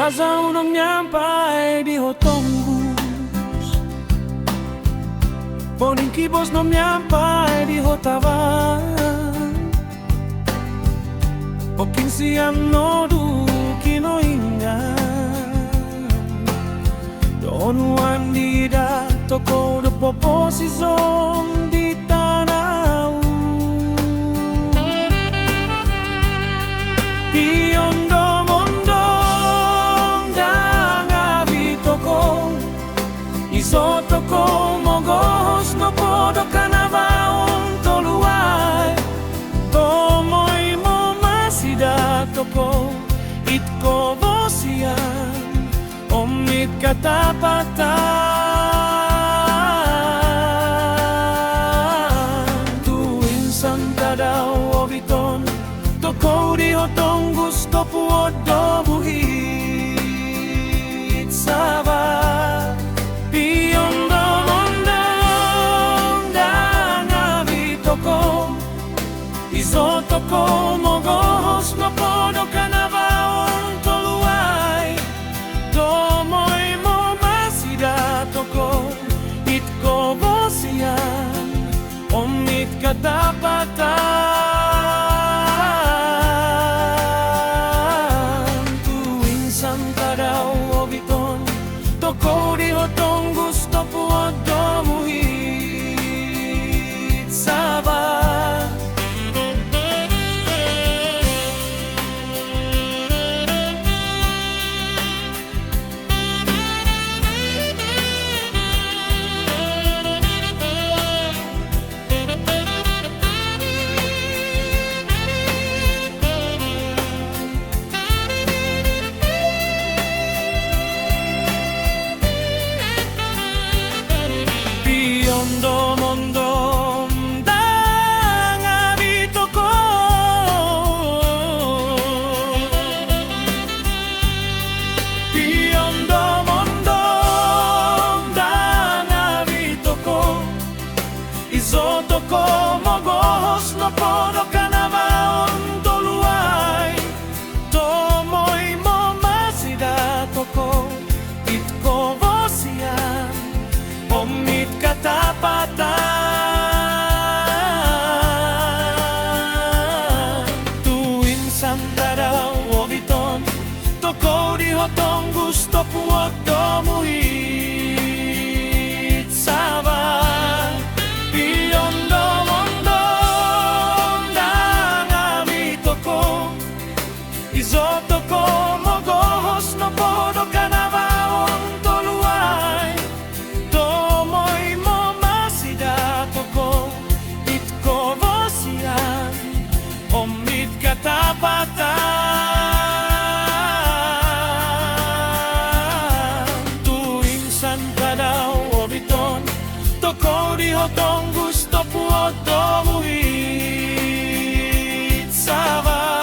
Sasa unang nyampai di Hotonggus, poning kibos no nyampai di Hotavan, poking siam no duki no ingan, don wan di da toko de poposi zong di tanau, piondo Isotoko mogos no podo kanavaon toluai, tomoy mo masida toko itko bosian omit katapatan. Tuwing Santa daw obiton toko di Hotonggus to puodo buhit saba. Isotoko mogos no podo kanavaon toluai, tomoy mo masida toko itko bosian omit katapatan. Tuwing Santa daw obiton toko di Hotonggus to puodo muhit saba. Isotoko mogos no podo kanavaon toluai, tomoy mo masida toko itko bosian omit katapatan. Tuwing Santa daw obiton toko di Hotonggus to puodo muhit saba. Isotoko mogos no podo kanavaon toluai, tomoy mo masida toko itko bosian omit katapatan. Tuwing Santa daw obiton toko di Hotonggus to puodo muhit saba.